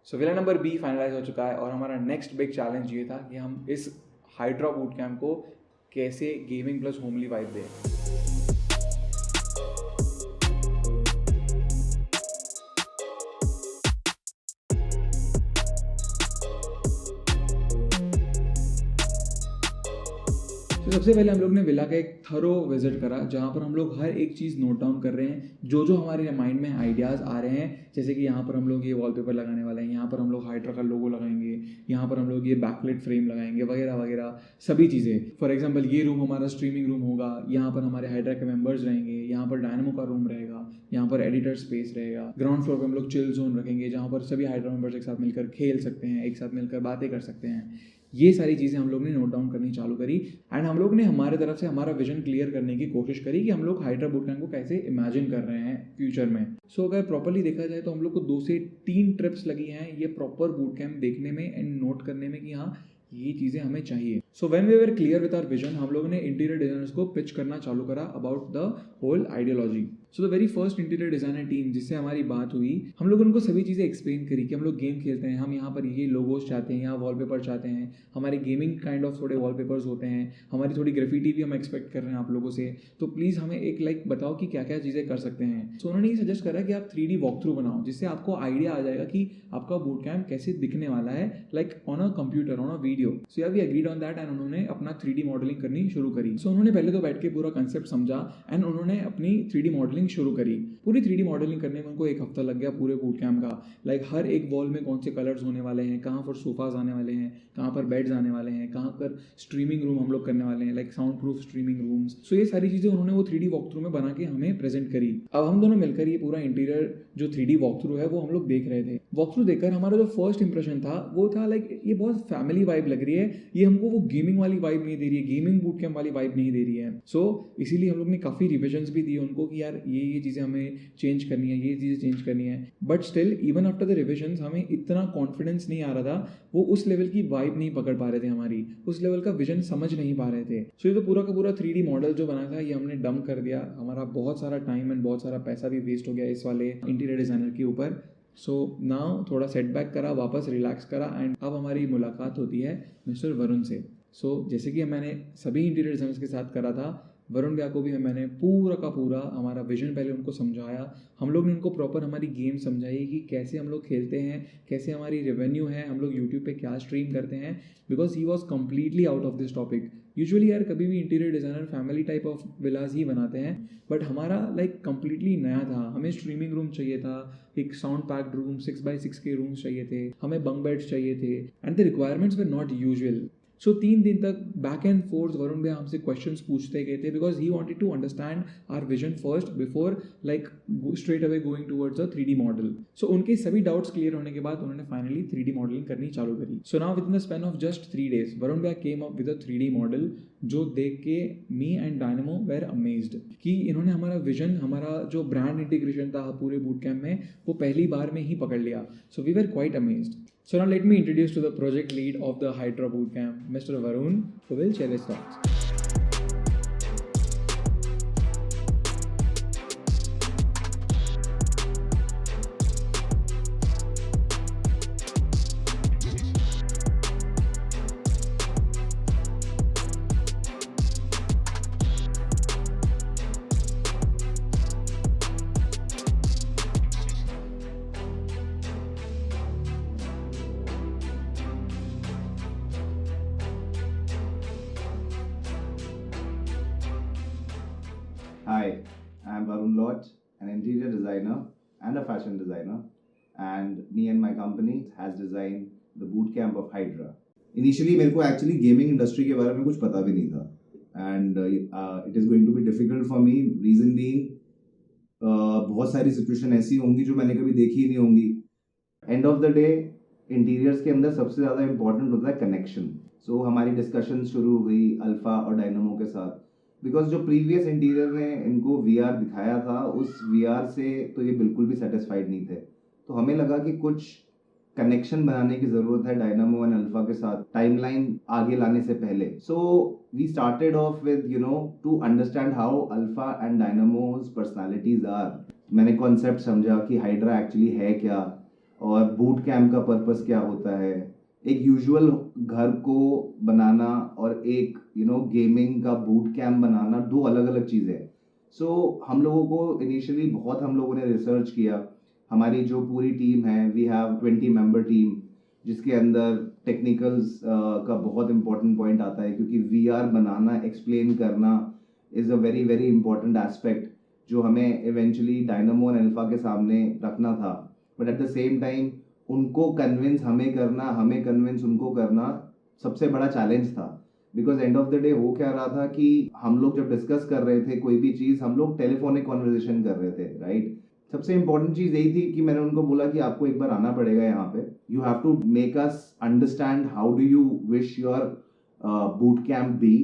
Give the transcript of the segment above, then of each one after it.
सो villa number B finalise हो चुका है और हमारा नेक्स्ट बिग चैलेंज ये था कि हम इस हाइड्रा बूट कैम्प को कैसे गेमिंग प्लस होमली वाइब दें। तो सबसे पहले हम लोग ने विला का एक थरो विजिट करा जहाँ पर हम लोग हर एक चीज़ नोट डाउन कर रहे हैं, जो जो हमारे माइंड में आइडियाज़ आ रहे हैं। जैसे कि यहाँ पर हम लोग ये वॉलपेपर लगाने वाले हैं, यहाँ पर हम लोग हाइड्रा का लोगो लगाएंगे, यहाँ पर हम लोग ये बैकलाइट फ्रेम लगाएंगे वगैरह वगैरह सभी चीज़ें। फॉर एग्जांपल ये रूम हमारा स्ट्रीमिंग रूम होगा, यहाँ पर हमारे हाइड्रा के मेंबर्स रहेंगे, यहाँ पर डायनामो का रूम रहेगा, यहाँ पर एडिटर स्पेस रहेगा। ग्राउंड फ्लोर पर हम लोग चिल जोन रखेंगे जहाँ पर सभी हाइड्रा मेंबर्स एक साथ मिलकर खेल सकते हैं, एक साथ मिलकर बातें कर सकते हैं। ये सारी चीज़ें हम लोग ने नोट डाउन करनी चालू करी एंड हम लोग ने हमारे तरफ से हमारा विजन क्लियर करने की कोशिश करी कि हम लोग हाइड्रा बूट कैम्प को कैसे इमेजिन कर रहे हैं फ्यूचर में। सो अगर प्रॉपरली देखा जाए तो हम लोग को 2 से 3 ट्रिप्स लगी हैं ये प्रॉपर बूट कैम्प देखने में एंड नोट करने में कि हाँ ये चीज़ें हमें चाहिए। So when we were clear with our vision, हम लोगों ने इंटीरियर डिजाइनर्स को पिच करना चालू करा about the whole ideology. So the very first interior designer team जिससे हमारी बात हुई, हम लोग उनको सभी चीज़ें एक्सप्लेन करी कि हम लोग गेम खेलते हैं, हम यहाँ पर ये लोगोस चाहते हैं, यहाँ वॉलपेपर चाहते हैं, हमारे गेमिंग काइंड ऑफ थोड़े वॉलपेपर्स होते हैं, हमारी थोड़ी ग्राफिटी भी हम एक्सपेक्ट कर रहे हैं आप लोगों से, तो प्लीज़ हमें एक बताओ कि क्या क्या चीज़ें कर सकते हैं। सो उन्होंने ये सजेस्ट करा कि आप 3D वॉक थ्रू बनाओ जिससे आपको आइडिया आ जाएगा कि आपका बूट कैम्प कैसे दिखने वाला है, like on a computer on a video. So यार we agreed on that and उन्होंने अपना 3D मॉडलिंग करनी शुरू करी। सो उन्होंने पहले तो बैठ के पूरा कंसेप्ट समझा एंड उन्होंने अपनी 3D मॉडलिंग शुरू करी। पूरी 3D मॉडलिंग करने में उनको 1 हफ्ता लग गया पूरे बूट कैम्प का। लाइक हर एक वॉल में कौन से कलर्स होने वाले हैं, कहाँ पर सोफाज आने वाले हैं, कहाँ पर बेड्स आने वाले हैं, कहाँ पर स्ट्रीमिंग रूम हम लोग करने वाले हैं, like soundproof streaming rooms. So ये सारी चीज़ें उन्होंने वो 3D वॉक थ्रू में बना के हमें प्रेजेंट करी। अब हम दोनों मिलकर ये पूरा इंटीरियर जो 3D वॉक थ्रू है वो हम लोग देख रहे थे। वॉक थ्रू देखकर हमारा जो फर्स्ट इंप्रेशन था वो था लाइक ये बहुत फैमिली वाइब लग रही है, ये हमको वो गेमिंग वाली वाइब नहीं दे रही है, गेमिंग बूट कैम्प वाली वाइब नहीं दे रही है। सो इसीलिए हम लोग ने काफ़ी रिविजन्स भी दिए उनको कि यार ये चीज़ें हमें चेंज करनी है, ये चीज़ें चेंज करनी है। But still even after the revisions हमें इतना कॉन्फिडेंस नहीं आ रहा था, वो उस लेवल की वाइब नहीं पकड़ पा रहे थे, हमारी उस लेवल का विजन समझ नहीं पा रहे थे। सो ये तो पूरा का पूरा 3D मॉडल जो बना था ये हमने डंप कर दिया। हमारा बहुत सारा टाइम एंड बहुत सारा पैसा भी वेस्ट हो गया इस वाले इंटीरियर डिज़ाइनर के ऊपर। सो नाउ थोड़ा सेटबैक करा, वापस रिलैक्स करा एंड अब हमारी मुलाकात होती है मिस्टर वरुण से। सो जैसे कि मैंने सभी इंटीरियर डिज़ाइनर्स के साथ करा था, वरुण भैया को भी मैंने पूरा का पूरा हमारा विजन पहले उनको समझाया। हम लोग ने उनको प्रॉपर हमारी गेम समझाई कि कैसे हम लोग खेलते हैं, कैसे हमारी रेवेन्यू है, हम लोग यूट्यूब पे क्या स्ट्रीम करते हैं, because he was completely out of this topic. Usually यार कभी भी interior designer family type of villas ही बनाते हैं, बट हमारा लाइक कम्प्लीटली नया था। हमें स्ट्रीमिंग रूम चाहिए था, एक साउंड पैक्ड रूम, 6x6 के रूम्स चाहिए थे, हमें बंक बेड्स चाहिए थे and the requirements were not usual. So 3 दिन तक बैक एंड फोर्थ वरुण भैया हमसे क्वेश्चंस पूछते गए थे because he wanted to understand our vision first before like straight away going towards a 3D model. So उनके सभी डाउट्स क्लियर होने के बाद उन्होंने फाइनली 3D मॉडलिंग करनी चालू करी। So now within the span of just 3 days Varun भैया came up with a 3D model जो देख के me and Dynamo were amazed कि इन्होंने हमारा विजन, हमारा जो ब्रांड इंटीग्रेशन था पूरे बूट कैम्प में, वो पहली बार में ही पकड़ लिया। So we were quite amazed. So now let me introduce to the project lead of the Hydra Bootcamp, Mr. Varun, who will share his thoughts. Hi, I'm Varun Lodge, an interior designer and a fashion designer, and me and my company has designed the bootcamp of Hydra. Initially मेरे को actually gaming industry के बारे में कुछ पता भी नहीं था and it is going to be difficult for me. Reason being बहुत सारी सिचुएशन ऐसी होंगी जो मैंने कभी देखी ही नहीं होंगी. End of the day interiors के अंदर सबसे ज़्यादा इम्पोर्टेंट होता है कनेक्शन. सो हमारी डिस्कशन शुरू हुई अल्फा और डायनामो के साथ, बिकॉज जो प्रीवियस इंटीरियर ने इनको VR दिखाया था उस VR से तो ये बिल्कुल भी सेटिस्फाइड नहीं थे. तो हमें लगा कि कुछ कनेक्शन बनाने की ज़रूरत है डायनामो एंड अल्फा के साथ टाइमलाइन आगे लाने से पहले. So we started off with to understand how Alpha and Dynamos personalities are. मैंने कॉन्सेप्ट समझा कि हाइड्रा एक्चुअली है क्या, और बूट कैम्प का पर्पस क्या होता है, एक यूजुअल घर को बनाना और एक गेमिंग का बूट कैम्प बनाना दो अलग अलग चीज़ें हैं। सो हम लोगों को इनिशियली बहुत हम लोगों ने रिसर्च किया। हमारी जो पूरी टीम है, वी हैव 20 मेंबर टीम, जिसके अंदर टेक्निकल्स का बहुत इंपॉर्टेंट पॉइंट आता है, क्योंकि वीआर बनाना, एक्सप्लेन करना is a very very important aspect जो हमें इवेंचुअली डायनामो और अल्फा के सामने रखना था। But at the same time उनको कन्विंस हमें करना, हमें कन्विंस उनको करना सबसे बड़ा चैलेंज था। Because end of the day हो क्या रहा था कि हम लोग जब डिस्कस कर रहे थे कोई भी चीज़, हम लोग टेलीफोनिक कॉन्वर्जेशन कर रहे थे, राइट। सबसे इंपॉर्टेंट चीज़ यही थी कि मैंने उनको बोला कि आपको एक बार आना पड़ेगा यहाँ पे, you have to make us understand how do you wish your boot camp be.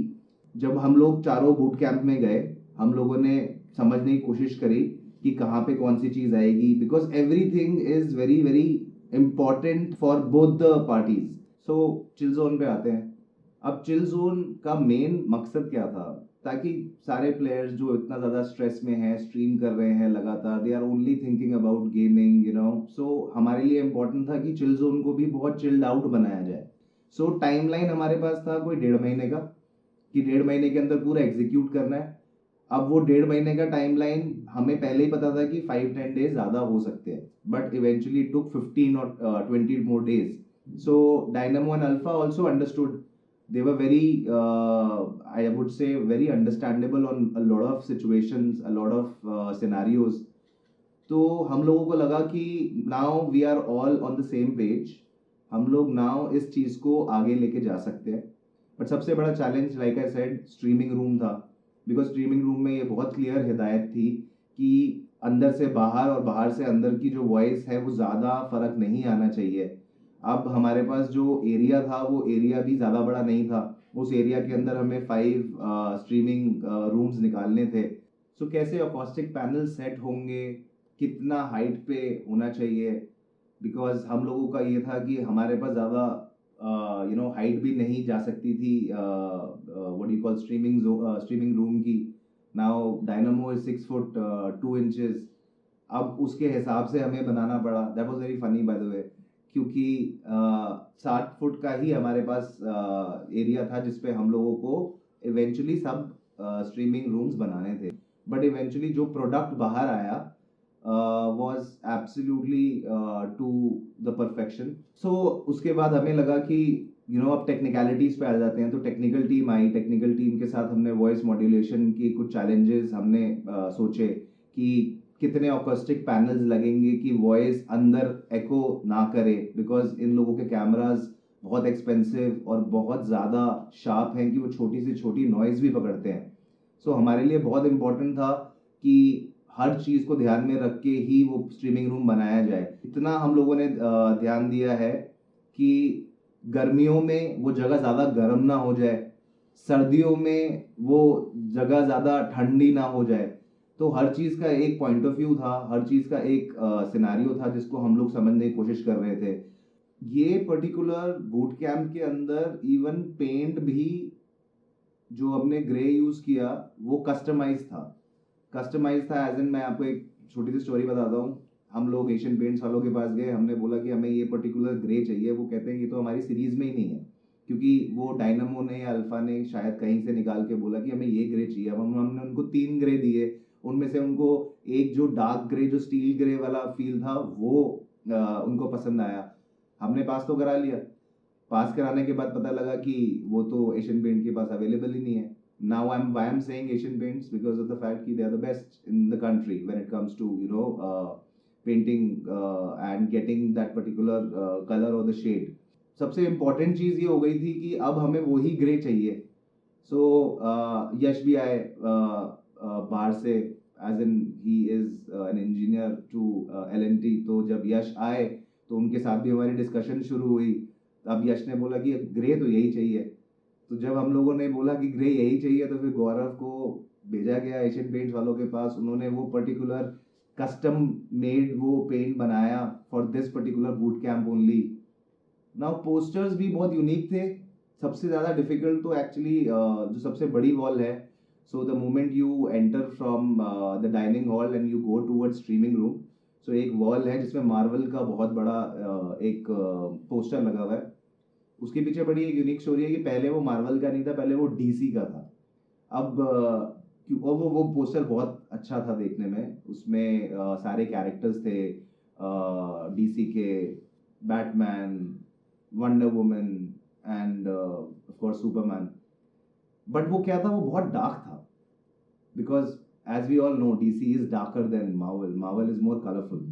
जब हम लोग चारों बूट कैंप में गए, हम लोगों ने समझने की कोशिश करी कि कहाँ पे कौन सी चीज़ आएगी, because everything is very very important for both the parties. So chill zone पे आते हैं। अब चिल जोन का मेन मकसद क्या था, ताकि सारे प्लेयर्स जो इतना ज़्यादा स्ट्रेस में हैं, स्ट्रीम कर रहे हैं लगातार, they are only thinking about gaming, so हमारे लिए इंपॉर्टेंट था कि चिल जोन को भी बहुत चिल्ड आउट बनाया जाए। सो टाइमलाइन हमारे पास था कोई 1.5 महीने का, कि 1.5 महीने के अंदर पूरा एग्जीक्यूट करना है। अब वो 1.5 महीने का टाइमलाइन हमें पहले ही पता था कि 5-10 डेज ज़्यादा हो सकते हैं, बट इवेंचुअली टुक 15 और 20 more days. So dynamo and alpha also understood, they were very I would say very understandable on a lot of situations, a lot of scenarios. तो हम लोगों को लगा कि now we are all on the same page, हम लोग now इस चीज़ को आगे लेके जा सकते हैं। बट सबसे बड़ा challenge like I said streaming room था, बिकॉज स्ट्रीमिंग रूम में ये बहुत क्लियर हिदायत थी कि अंदर से बाहर और बाहर से अंदर की जो वॉइस है वो ज़्यादा फर्क नहीं आना चाहिए। अब हमारे पास जो एरिया था वो एरिया भी ज़्यादा बड़ा नहीं था, उस एरिया के अंदर हमें 5 स्ट्रीमिंग रूम्स निकालने थे। सो कैसे अकॉस्टिक पैनल सेट होंगे, कितना हाइट पे होना चाहिए, बिकॉज हम लोगों का ये था कि हमारे पास ज़्यादा हाइट भी नहीं जा सकती थी what you call streaming room की। Now Dynamo is 6 foot 2 inches. अब उसके हिसाब से हमें बनाना पड़ा। That was very funny by the way, क्योंकि 60 फुट का ही हमारे पास एरिया था जिसपे हम लोगों को इवेंचुअली सब स्ट्रीमिंग रूम्स बनाने थे। बट इवेंचुअली जो प्रोडक्ट बाहर आया was absolutely to the perfection. So उसके बाद हमें लगा कि अब टेक्निकलिटीज पे आ जाते हैं। तो टेक्निकल टीम आई, टेक्निकल टीम के साथ हमने वॉइस मॉड्यूलेशन की कुछ चैलेंजेस हमने सोचे कि कितने अकॉस्टिक पैनल्स लगेंगे कि वॉइस अंदर एको ना करे, बिकॉज इन लोगों के कैमराज बहुत एक्सपेंसिव और बहुत ज़्यादा शार्प हैं कि वो छोटी से छोटी नॉइज़ भी पकड़ते हैं। सो हमारे लिए बहुत इम्पोर्टेंट था कि हर चीज़ को ध्यान में रख के ही वो स्ट्रीमिंग रूम बनाया जाए। इतना हम लोगों ने ध्यान दिया है कि गर्मियों में वो जगह ज़्यादा गर्म ना हो जाए, सर्दियों में वो जगह ज़्यादा ठंडी ना हो जाए। तो हर चीज़ का एक पॉइंट ऑफ व्यू था, हर चीज़ का एक सिनारियो था जिसको हम लोग समझने की कोशिश कर रहे थे। ये पर्टिकुलर बूट कैंप के अंदर इवन पेंट भी जो हमने ग्रे यूज़ किया वो कस्टमाइज था। कस्टमाइज था एज इन, मैं आपको एक छोटी सी स्टोरी बताता हूँ। हम लोग एशियन पेंट्स वालों के पास गए, हमने बोला कि हमें ये पर्टिकुलर ग्रे चाहिए। वो कहते हैं ये तो हमारी सीरीज में ही नहीं है, क्योंकि वो डायनामो ने या अल्फा ने शायद कहीं से निकाल के बोला कि हमें ये ग्रे चाहिए। अब हमने उनको 3 ग्रे दिए, उनमें से उनको एक जो डार्क ग्रे, जो स्टील ग्रे वाला फील था, वो उनको पसंद आया। हमने पास तो करा लिया। पास कराने के बाद पता लगा कि वो तो एशियन पेंट के पास अवेलेबल ही नहीं है। Now I'm saying Asian Paints because of the fact that they are the best in the country when it comes to painting and getting that particular color or the shade. सबसे important चीज़ ये हो गई थी कि अब हमें वही grey चाहिए। सो यश भी आए बाहर से, as in he is an engineer to L&T। तो जब यश आए तो उनके साथ भी हमारी डिस्कशन शुरू हुई। अब यश ने बोला कि ग्रे तो यही चाहिए। तो जब हम लोगों ने बोला कि ग्रे यही चाहिए, तो फिर गौरव को भेजा गया एशियन पेंट्स वालों के पास। उन्होंने वो पर्टिकुलर कस्टम मेड वो पेंट बनाया for this particular boot camp only. Now posters भी बहुत यूनिक थे। सबसे ज़्यादा डिफिकल्ट तो एक्चुअली जो सबसे बड़ी वॉल है, so the moment you enter from the dining hall and you go towards streaming room, so एक वॉल है जिसमें मार्वल का बहुत बड़ा एक पोस्टर लगा हुआ है। उसके पीछे बड़ी एक यूनिक स्टोरी है कि पहले वो मार्वल का नहीं था, पहले वो डीसी का था। अब और वो पोस्टर बहुत अच्छा था देखने में। उसमें सारे कैरेक्टर्स थे डीसी के, Batman, Wonder Woman and of course Superman. But वो क्या था, वो बहुत डार्क था, because as we all know DC is darker than Marvel is more colourful.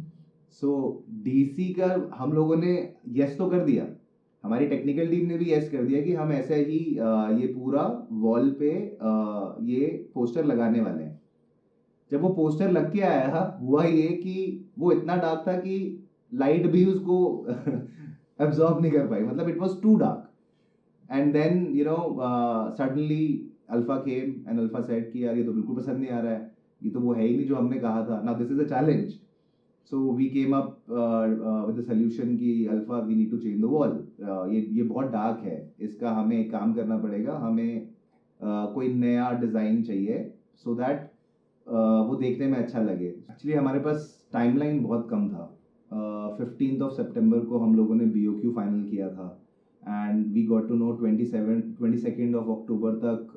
So DC का हम लोगों ने यस तो कर दिया, हमारी टेक्निकल टीम ने भी यस कर दिया कि हम ऐसे ही ये पूरा वॉल पे ये पोस्टर लगाने वाले हैं। जब वो पोस्टर लग के आया हुआ ये कि वो इतना डार्क था कि लाइट भी उसको एब्जॉर्ब नहीं कर पाई, मतलब it was too dark. And then suddenly Alpha came and Alpha said कि यार ये तो बिल्कुल पसंद नहीं आ रहा है, ये तो वो है ही नहीं जो हमने कहा था। Now this is a challenge. So we came up with the solution कि alpha we need to change the wall, ये बहुत डार्क है, इसका हमें एक काम करना पड़ेगा, हमें कोई नया डिज़ाइन चाहिए सो दैट वो देखने में अच्छा लगे। एक्चुअली हमारे पास टाइमलाइन बहुत कम था। 15th ऑफ सितंबर को हम लोगों ने BOQ फाइनल किया था and we got to know 22nd of October तक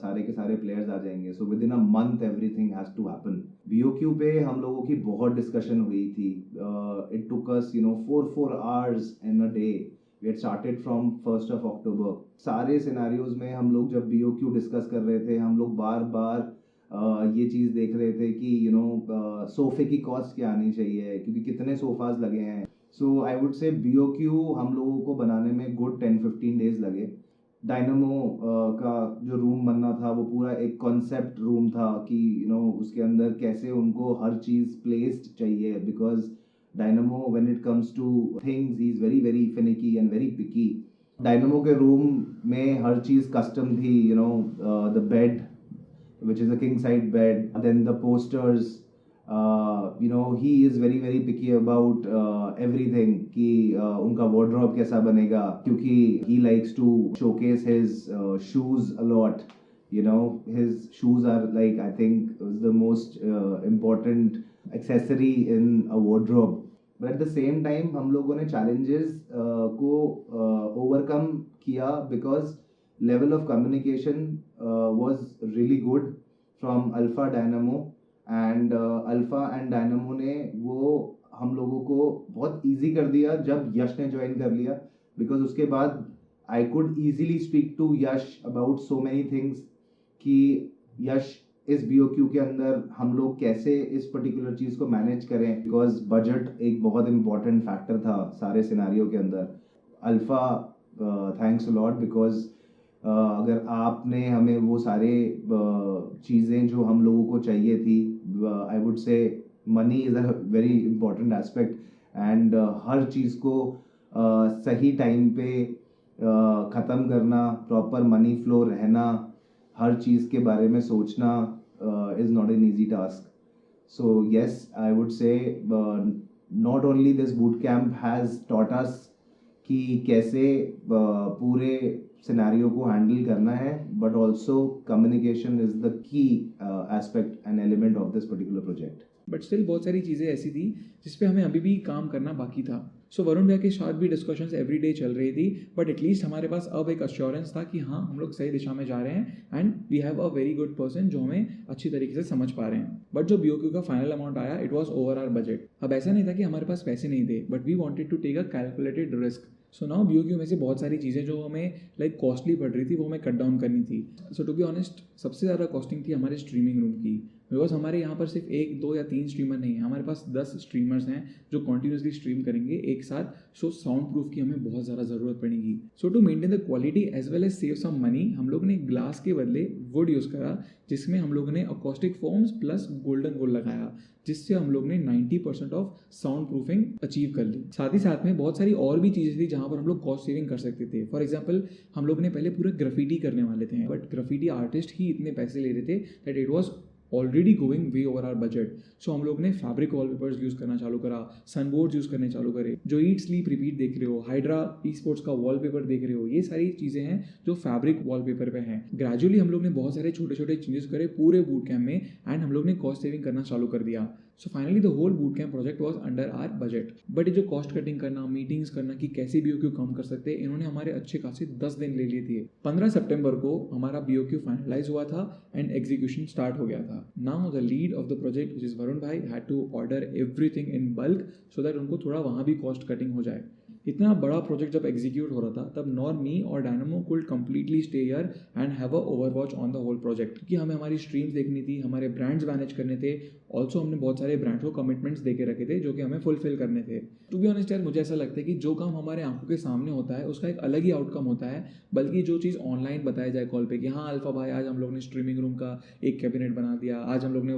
सारे के सारे प्लेयर्स आ जाएंगे। So within a month everything has to happen. BOQ पे हम लोगों की बहुत डिस्कशन हुई थी। It took us 4 hours in a day. We had started from 1st of October. सारे सिनारियोज में हम लोग जब BOQ डिस्कस कर रहे थे, हम लोग बार बार ये चीज़ देख रहे थे कि सोफे की कॉस्ट क्या आनी चाहिए, क्योंकि कितने सोफाज लगे हैं। सो आई वुड से BOQ हम लोगों को बनाने में गुड 10-15 डेज लगे। डायनामो का जो रूम बनना था वो पूरा एक कॉन्सेप्ट रूम था कि उसके अंदर कैसे उनको हर चीज़ प्लेस्ड चाहिए, because Dynamo when it comes to things he is very very finicky and very picky. Dynamo के रूम में हर चीज़ कस्टम थी, the bed which is a king side bed, then the posters, he is very very picky about everything कि उनका wardrobe कैसा बनेगा, क्योंकि he likes to showcase his shoes a lot. His shoes are like, I think, the most important accessory in a wardrobe. But at the same time हम लोगों ने challenges को overcome किया, because level of communication was really good from Alpha Dynamo, and Alpha and Dynamo ने वो हम लोगों को बहुत easy कर दिया जब यश ने ज्वाइन कर लिया, because उसके बाद I could easily speak to Yash about so many things कि यश इस BOQ के अंदर हम लोग कैसे इस पर्टिकुलर चीज़ को मैनेज करें, बिकॉज बजट एक बहुत इंपॉर्टेंट फैक्टर था सारे सिनारियो के अंदर। Alpha thanks a lot, because अगर आपने हमें वो सारे चीज़ें जो हम लोगों को चाहिए थी, I would say money is a very important aspect, and हर चीज़ को सही टाइम पे ख़त्म करना, प्रॉपर मनी फ्लो रहना, हर चीज़ के बारे में सोचना is not an easy task. So yes, I would say not only this boot camp has taught us कि कैसे पूरे सिनेरियो को हैंडल करना है, but also communication is the key aspect and element of this particular project. But still बहुत सारी चीज़ें ऐसी थी जिस पे हमें अभी भी काम करना बाकी था. सो वरुण भैया के साथ भी डिस्कशंस एवरी डे चल रही थी, बट एटलीस्ट हमारे पास अब एक अश्योरेंस था कि हाँ हम लोग सही दिशा में जा रहे हैं and we have a very good person जो हमें अच्छी तरीके से समझ पा रहे हैं. बट जो BOQ का फाइनल अमाउंट आया, it was over our budget. अब ऐसा नहीं था कि हमारे पास पैसे नहीं थे, but we wanted to take a calculated risk. So now BOQ में से बहुत सारी चीज़ें जो हमें कॉस्टली पड़ रही थी वो हमें कट डाउन करनी थी. सो टू बी ऑनेस्ट सबसे ज़्यादा कॉस्टिंग थी हमारे स्ट्रीमिंग रूम की, बिकॉज हमारे यहाँ पर सिर्फ 1, 2 या 3 स्ट्रीमर नहीं है, हमारे पास 10 स्ट्रीमर्स हैं जो कॉन्टीन्यूसली स्ट्रीम करेंगे एक साथ. सो साउंड प्रूफ की हमें बहुत ज़्यादा ज़रूरत पड़ेगी. So to maintain the quality as well as save some money, हम लोग ने ग्लास के बदले वुड यूज़ करा, जिसमें हम लोगों ने acoustic foams plus golden would लगाया, जिससे हम लोग ने 90% ऑफ साउंड प्रूफिंग अचीव कर ली. साथ ही साथ में बहुत सारी और भी चीज़ें थी जहाँ पर हम लोग कॉस्ट सेविंग कर सकते थे. फॉर एग्जाम्पल हम लोग ने पहले पूरा ग्राफिटी करने वाले थे, बट ग्राफिटी आर्टिस्ट ही इतने पैसे ले रहे थे that it was already going way over our budget. So हम लोग ने फैब्रिक वॉलपेपर्स यूज़ करना चालू करा, सनबोर्ड्स यूज़ करने चालू करे. जो ईट स्लीप रिपीट देख रहे हो, हाइड्रा ई स्पोर्ट्स का वॉलपेपर देख रहे हो, ये सारी चीज़ें हैं जो फैब्रिक वॉलपेपर पे हैं. ग्रेजुअली हम लोग ने बहुत सारे छोटे छोटे चेंजेस करे पूरे बूट कैम्प में एंड हम लोग ने कॉस्ट सेविंग करना चालू कर दिया. So finally the whole boot camp project was under our budget. But ये जो कॉस्ट कटिंग करना, मीटिंग्स करना कि कैसे BOQ कम कर सकते हैं, इन्होंने हमारे अच्छे खासे 10 दिन ले लिए थे। 15 सितंबर को हमारा BOQ फाइनलाइज हुआ था एंड एग्जीक्यूशन स्टार्ट हो गया था। Now the lead of the project which is Varun भाई had to order everything in bulk so that उनको थोड़ा वहाँ भी कॉस्ट कटिंग हो जाए। इतना बड़ा प्रोजेक्ट जब एग्जीक्यूट हो रहा था तब नॉर मी और Dynamo could completely stay here and have a overwatch on the whole project, क्योंकि हमें हमारी स्ट्रीम्स देखनी थी, हमारे ब्रांड्स मैनेज करने थे। ऑल्सो हमने बहुत सारे ब्रांड्स को कमिटमेंट्स दे के रखे थे जो कि हमें फुलफिल करने थे। टू बी ऑनेस्ट यार, मुझे ऐसा लगता है कि जो काम हमारे आंखों के सामने होता है उसका एक अलग ही आउटकम होता है, बल्कि जो चीज़ ऑनलाइन बताया जाए कॉल पे कि हाँ अल्फा भाई आज हम लोग ने स्ट्रीमिंग रूम का एक कैबिनेट बना दिया, आज हम लोग ने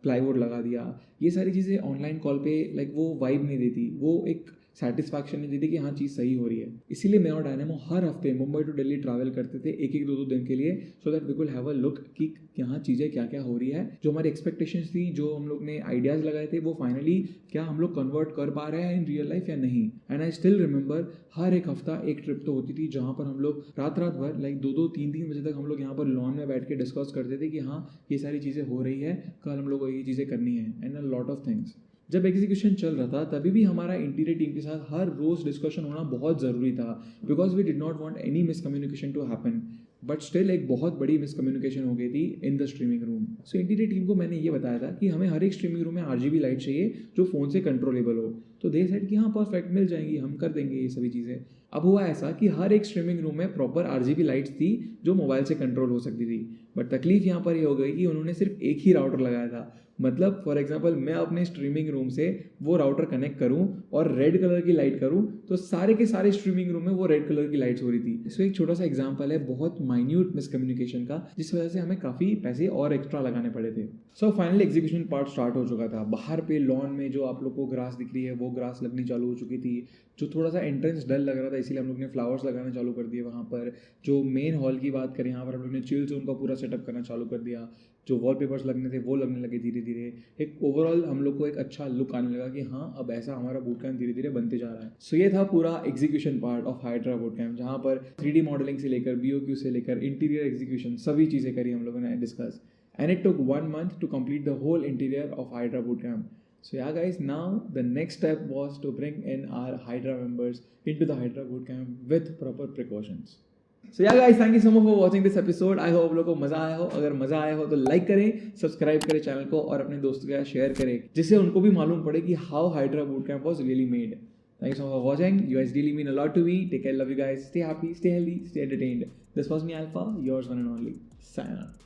प्लाईवुड लगा दिया, ये सारी चीज़ें ऑनलाइन कॉल पे लाइक वो वाइब नहीं देती, वो एक सेटिस्फैक्शन नहीं देती कि हाँ चीज़ सही हो रही है। इसीलिए मैं और डायनामो हर हफ्ते मुंबई टू दिल्ली ट्रैवल करते थे एक एक दो दिन के लिए, so that we could have a look कि यहाँ चीज़ें क्या क्या हो रही है। जो हमारी एक्सपेक्टेशंस थी, जो हम लोग ने आइडियाज़ लगाए थे, वो फाइनली क्या हम लोग कन्वर्ट कर पा रहे हैं इन रियल लाइफ या नहीं। एंड आई स्टिल रिमेंबर हर एक हफ्ता एक ट्रिप तो होती थी जहाँ पर हम लोग रात भर लाइक 2-2, 3-3 बजे तक हम लोग यहाँ पर लॉन में बैठ के डिस्कस करते थे कि हाँ ये सारी चीज़ें हो रही है, कल हम लोग को ये चीज़ें करनी है and a lot of things. जब एग्जीक्यूशन चल रहा था तभी भी हमारा इंटीरियर टीम के साथ हर रोज़ डिस्कशन होना बहुत ज़रूरी था, because we did not want any miscommunication to happen. But still एक बहुत बड़ी मिसकम्युनिकेशन हो गई थी in the streaming room. So interior team को मैंने ये बताया था कि हमें हर एक स्ट्रीमिंग रूम में RGB लाइट चाहिए जो फ़ोन से कंट्रोलेबल हो। तो दे सेड कि हाँ परफेक्ट, मिल जाएंगी, हम कर देंगे ये सभी चीज़ें। अब हुआ ऐसा कि हर एक स्ट्रीमिंग रूम में प्रॉपर RGB लाइट्स थी जो मोबाइल से कंट्रोल हो सकती थी। बट तकलीफ यहाँ पर ये हो गई कि उन्होंने सिर्फ एक ही राउटर लगाया था। मतलब फॉर एग्जांपल मैं अपने स्ट्रीमिंग रूम से वो राउटर कनेक्ट करूं और रेड कलर की लाइट करूं तो सारे के सारे स्ट्रीमिंग रूम में वो रेड कलर की लाइट्स हो रही थी। इसमें एक छोटा सा एग्जांपल है बहुत माइन्यूट मिसकम्युनिकेशन का, जिस वजह से हमें काफ़ी पैसे और एक्स्ट्रा लगाने पड़े थे। So finally execution part start हो चुका था। बाहर पे लॉन में जो आप लोग को ग्रास दिख रही है वो ग्रास लगनी चालू हो चुकी थी। जो थोड़ा सा एंट्रेंस डल लग रहा था इसीलिए हम लोग ने फ्लावर्स लगाना चालू कर दिए वहाँ पर। जो मेन हॉल की बात करें, यहाँ पर हम लोग ने चिल जोन का पूरा सेटअप करना चालू कर दिया। जो वॉलपेपर्स लगने थे वो लगने लगे धीरे धीरे। एक ओवरऑल हम लोग को एक अच्छा लुक आने लगा कि हाँ अब ऐसा हमारा बूट कैंप धीरे धीरे बनते जा रहा है। सो ये था पूरा execution part of hydra boot camp, जहाँ पर 3D मॉडलिंग से लेकर BOQ से लेकर इंटीरियर एग्जीक्यूशन सभी चीज़ें करी हम लोगों ने discuss. And it took 1 month to complete the whole interior of Hydra Bootcamp. So yeah guys, now the next step was to bring in our Hydra members into the Hydra Bootcamp with proper precautions. So yeah guys, thank you so much for watching this episode. I hope आप लोगों को मज़ा आया हो। अगर मज़ा आया हो तो लाइक करें, सब्सक्राइब करें चैनल को और अपने दोस्तों के साथ शेयर करें, जिससे उनको भी मालूम पड़े कि how Hydra Bootcamp was really made. Thank you so much for watching. You guys really mean a lot to me. Take care, love you guys. Stay happy, stay healthy, stay entertained. This was me Alpha, yours one and only. Sign out.